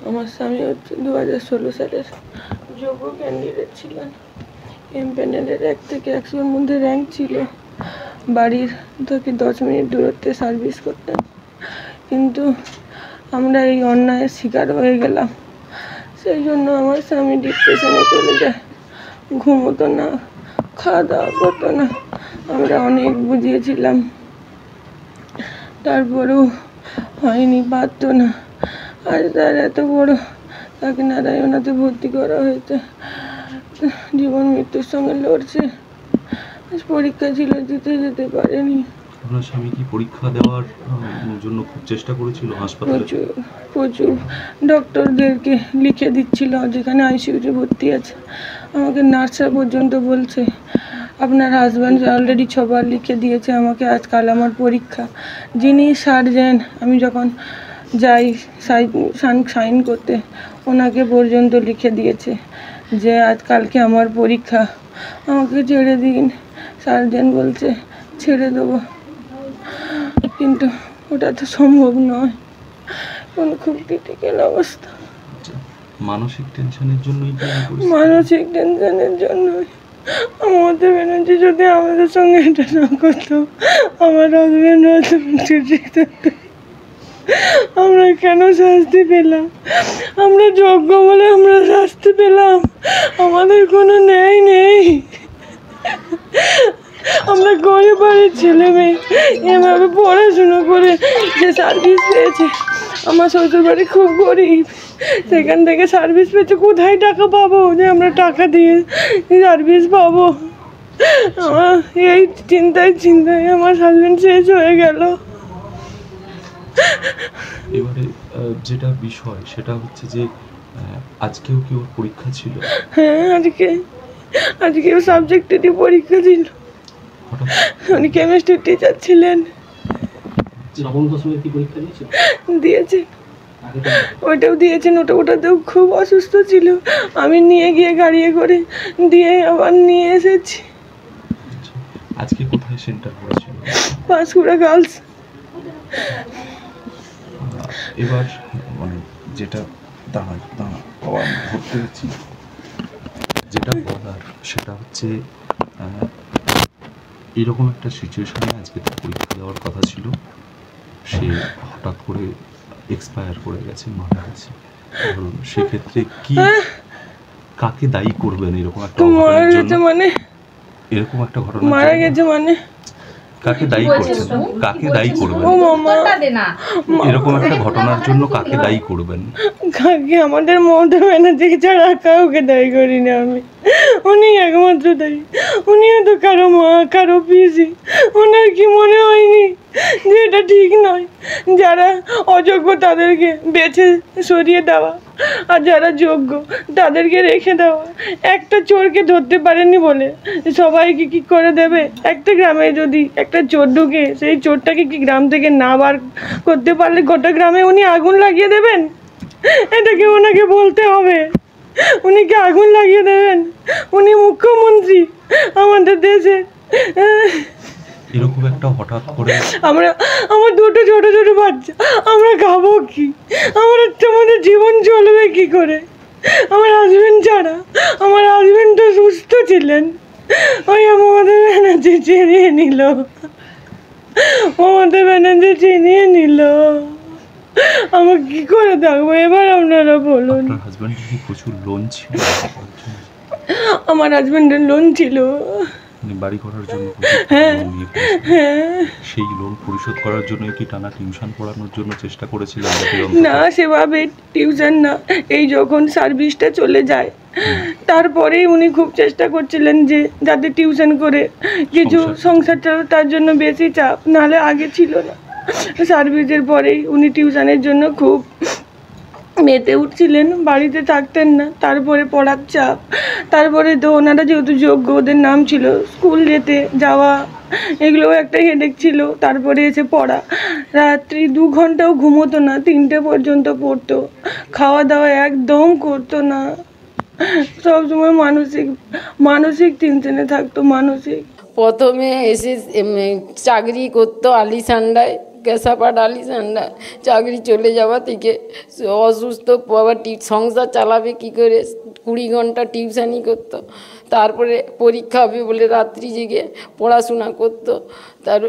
আমার স্বামী হচ্ছে 2016 সালের যোগ্য ক্যান্ডিডেট ছিলেন। এম প্যানেলের 1 থেকে 100-এর মধ্যে র্যাঙ্ক ছিল। বাড়ির থেকে 10 মিনিট দূরত্বে সার্ভিস করতেন। কিন্তু আমরা এই অন্যায়ের শিকার হয়ে গেলাম। সেই জন্য আমার স্বামী ডিপ্রেশনে চলে যায়, ঘুমোতো না, খাওয়া দাওয়া করতো না। আমরা অনেক বুঝিয়েছিলাম, তারপরেও হয়নি, পারতো না। আজ তার এত বড়, তাকে নারায়ণাতে ভর্তি করা হয়েছে, জীবন মৃত্যুর সঙ্গে লড়ছে। আজ পরীক্ষা ছিল, দিতে যেতে পারেনি। আপনার স্বামী কি পরীক্ষা দেওয়ার জন্য খুব চেষ্টা করেছিল হাসপাতালে? প্রচুর ডক্টরদেরকে লিখে দিচ্ছিল, যেখানে আইসিইউতে ভর্তি আছে। আমাকে নার্সরা পর্যন্ত বলছে, আপনার হাজব্যান্ড অলরেডি 6 বার লিখে দিয়েছে আমাকে, আজকাল আমার পরীক্ষা। যিনি সার্জেন, আমি যখন যাই সাইন করতে, ওনাকে পর্যন্ত লিখে দিয়েছে যে আজকালকে আমার পরীক্ষা, আমাকে ছেড়ে দিন। সার্জেন বলছে ছেড়ে দেবো, কিন্তু ওটা তো সম্ভব নয়, কোন খুব ক্রিটিক্যাল অবস্থা। মানসিক টেনশনের জন্যই? মানসিক টেনশনের জন্যই। আমাদের ব্যানার্জি যদি আমাদের সঙ্গে এটা না করতো, আমার হাজব্যান্ড হয়তো ছুটি থাকতো। আমরা কেন শাস্তি পেলাম? আমরা যোগ্য বলে আমরা শাস্তি পেলাম, আমাদের কোনো ন্যায় নেই। আমরা গরিব বাড়ির ছেলে মেয়ে, এভাবে পড়াশুনো করে যে সার্ভিস পেয়েছে। আমার শ্বশুর বাড়ি খুব গরিব, সেখান থেকে সার্ভিস পেয়েছে। কোথায় টাকা পাবো যে আমরা টাকা দিয়ে সার্ভিস পাবো? এই চিন্তায় আমার হাজবেন্ড শেষ হয়ে গেল। এবারে যেটা বিষয় সেটা হচ্ছে যে আজকেও কি ওর পরীক্ষা ছিল? হ্যাঁ, আজকেও সাবজেক্টেরই পরীক্ষা ছিল। উনি কেমিস্ট্রির টিচার ছিলেন। দিয়েছে, ওইটাও দিয়েছেন। ওটাতেও খুব অসুস্থ ছিল, আমি নিয়ে গিয়ে গাড়িয়ে করে দিয়ে আবার নিয়ে এসেছি। আজকে কোথায় সেন্টার করেছিল? পাঁশকুড়া গার্লস। এবার মানে যেটা ধরতে হচ্ছে, যেটা বলার সেটা হচ্ছে এরকম একটা সিচুয়েশনে আজকে তার পরীক্ষা দেওয়ার কথা ছিল, সে হঠাৎ করে এক্সপায়ার করে গেছে, মারা গেছে। সেক্ষেত্রে কি, কাকে দায়ী করবেন এরকম একটা ঘটনার জন্য? মানে এরকম একটা ঘটনা মারা গেছে মানে কাকে দায়ী করছেন? কাকে দায়ী করবেন এরকম একটা ঘটনার জন্য? কাকে দায়ী করবেন? কাকে? আমাদের মমতা ব্যানার্জি ছাড়া কাউকে দায়ী করি না আমি। উনি একমাত্র দায়ী। উনিও তো কারো মা, কারো পিসি। ওনার কি মনে হয়নি যে এটা ঠিক নয়? যারা অযোগ্য তাদেরকে বেছে সরিয়ে দেওয়া, আর যারা যোগ্য তাদেরকে রেখে দেওয়া। একটা চোরকে ধরতে পারেনি বলে সবাইকে কি করে দেবে? একটা গ্রামে যদি একটা চোর ঢুকে, সেই চোরটাকে কি গ্রাম থেকে না বার করতে পারলে গোটা গ্রামে উনি আগুন লাগিয়ে দেবেন? এটাকে ওনাকে বলতে হবে। উনি কি আগুন লাগিয়ে দেবেন? উনি মুখ্যমন্ত্রী আমাদের দেশে। এরকম একটা হঠাৎ করে আমার দুটো ছোট ছোট বাচ্চা, আমরা খাবো কি? আমাদের জীবন চলবে কি করে? আমার হাজবেন্ড ছাড়া। আমার হাজবেন্ড তো সুস্থ ছিলেন, ওই মমতা ব্যানার্জি চিনিয়ে নিল। মমতা ব্যানার্জি চিনিয়ে নিল। আমার কি করে থাকবো এবার? আপনারা বলুন। প্রচুর লোন ছিল? আমার হাজবেন্ডের লোন ছিল বাড়ি করার জন্য। সেই লোন পরিশোধ করার জন্য কি টানা টিউশন পড়ানোর জন্য চেষ্টা করেছিলেন? না, সেভাবে টিউশন না। এই যখন সার্ভিসটা চলে যায় তারপরেই উনি খুব চেষ্টা করছিলেন যে যাতে টিউশন করে কিছু সংসার চালানো, তার জন্য বেশি চাপ। নাহলে আগে ছিল না। সার্ভিসের পরেই উনি টিউশনের জন্য খুব মেতে উঠছিলেন, বাড়িতে থাকতেন না। তারপরে পড়ার চাপ, তারপরে তো ওনারা যেহেতু যোগ্য, ওদের নাম ছিল, স্কুল যেতে যাওয়া এগুলোও একটা হেডেক ছিল। তারপরে এসে পড়া, রাত্রি 2 ঘন্টাও ঘুমোতো না, 3টে পর্যন্ত পড়তো, খাওয়া দাওয়া একদম করতো না, সবসময় মানসিক টেনশনে থাকতো। মানসিক প্রথমে এসে চাকরি করতো আলিশান্ডায়, কেশাপাড় আলিশানরা চাকরি চলে যাওয়া থেকে অসুস্থ, আবার সংসার চালাবে কি করে, 20 ঘন্টা টিউশানি করতো, তারপরে পরীক্ষা হবে বলে রাত্রি জেগে পড়াশোনা করতো। তার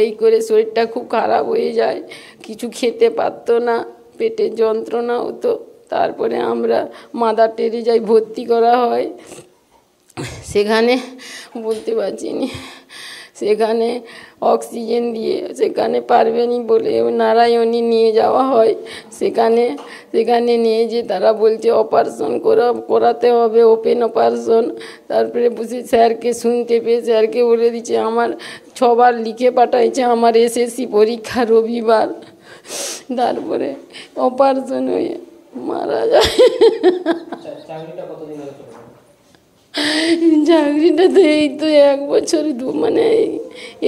এই করে শরীরটা খুব খারাপ হয়ে যায়, কিছু খেতে পারতো না, পেটের যন্ত্রণা হতো। তারপরে আমরা মাদার টেরেজায় ভর্তি করা হয়, সেখানে বলতে পারছি না, সেখানে অক্সিজেন দিয়ে সেখানে পারবেনি বলে নারায়ণী নিয়ে যাওয়া হয়। সেখানে নিয়ে যে তারা বলছে অপারেশন করাতে হবে, ওপেন অপারেশন। তারপরে বুঝি স্যারকে শুনতে পেয়ে স্যারকে বলে দিচ্ছে, আমার 6 বার লিখে পাঠাইছে আমার SSC পরীক্ষা রবিবার। তারপরে অপারেশন হয়ে মারা যায়। চাকরিটা তো এই তো 1 বছর মানে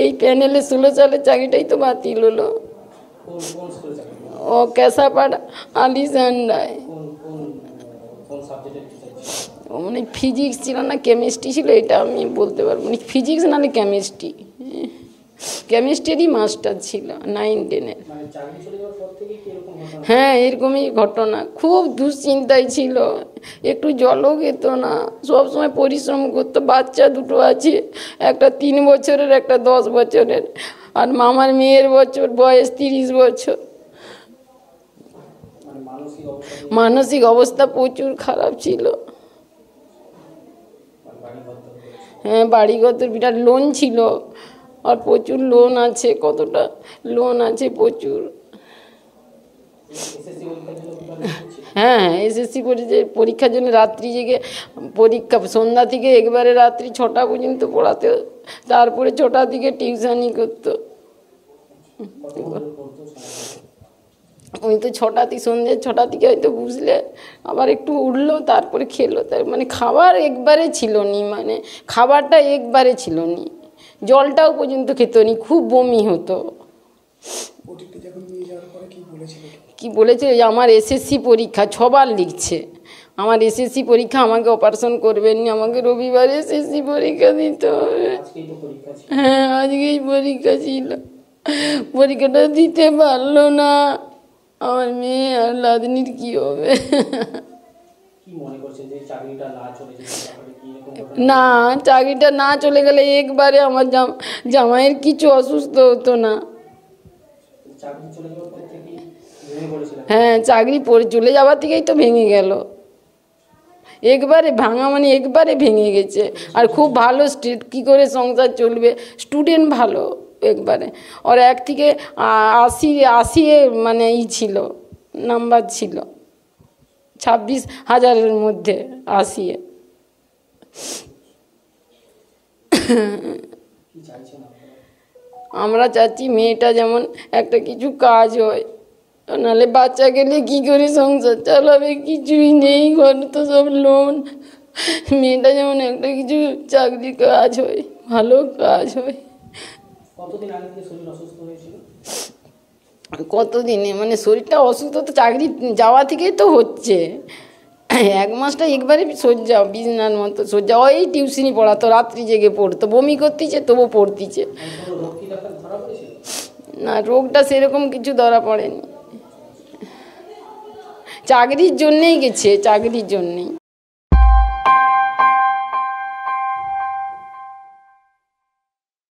এই প্যানেলে 16 সালের চাকরিটাই তো বাতিল হলো। ও কেশাপাড় আলিশানরায়, মানে ফিজিক্স ছিল না কেমিস্ট্রি ছিল, এটা আমি বলতে পারবো না, ফিজিক্স নাহলে কেমিস্ট্রি, কেমিস্ট্রিরই মাস্টার ছিল 9-10-এর। হ্যাঁ, এরকমই ঘটনা, খুব দুশ্চিন্তায় ছিল, একটু জলও খেত না, সবসময় পরিশ্রম করতো। বাচ্চা 2টো আছে, একটা 3 বছরের, একটা 10 বছরের, আর মামার মেয়ের বয়স 30 বছর। মানসিক অবস্থা প্রচুর খারাপ ছিল। হ্যাঁ, বাড়িগত বিরাট লোন ছিল, আর প্রচুর লোন আছে, কতটা লোন আছে প্রচুর। হ্যাঁ, SSC পরীক্ষার জন্য রাত্রি জেগে পরীক্ষা, সন্ধ্যা থেকে একবারে রাত্রি 6টা পর্যন্ত পড়াতে, তারপরে 6টা থেকে টিউশানি করতো। ওই তো 6টা থেকে, সন্ধ্যে 6টা থেকে হয়তো বুঝলে, আবার একটু উঠলো, তারপরে খেলো। তার মানে খাবার একবারে ছিল নি, মানে খাবারটা একবারে ছিল নি, জলটাও পর্যন্ত খেত নি, খুব বমি হতো। কি বলেছিল, আমার SSC পরীক্ষা 6 বার লিখছে, আমার SSC পরীক্ষা, আমাকে অপারেশন করবেন না, আমাকে রবিবার SSC পরীক্ষা দিতে হবে। হ্যাঁ, আজকেই পরীক্ষা ছিল, পরীক্ষাটা দিতে পারলো না। আমার মেয়ে আর লাদনির কি হবে? না, চাকরিটা না চলে গেলে একবারে আমার জামাইয়ের কিছু অসুস্থ হতো না। হ্যাঁ, চাকরি চলে যাওয়ার থেকেই তো ভেঙে গেল, একবারে ভাঙা, মানে একবারে ভেঙে গেছে। আর খুব ভালো, কী করে সংসার চলবে, স্টুডেন্ট ভালো একবারে। ওর 1 থেকে 80 মানে ছিল, নাম্বার ছিল 26,000-এর মধ্যে 80। আমরা চাচ্ছি মেয়েটা যেমন একটা কিছু কাজ হয়, নাহলে বাচ্চা গেলে কি করে সংসার চালাবে, কিছুই নেই, ঘর তো সব লোন। মেয়েটা যেমন একটা কিছু চাকরি কাজ হয়, ভালো কাজ হয়। কতদিনে, মানে শরীরটা অসুস্থ তো চাকরি যাওয়া থেকেই তো হচ্ছে। 1 মাসটা একবারে সজ্জা, বিছনার মতো সজ্জা। ওই টিউশনি পড়াতো, রাত্রি জেগে পড়তো, বমি করতেছে তবু পড়তিছে না, রোগটা সেরকম কিছু ধরা পড়েনি। চাকরির জন্যেই গেছে, চাকরির জন্যেই।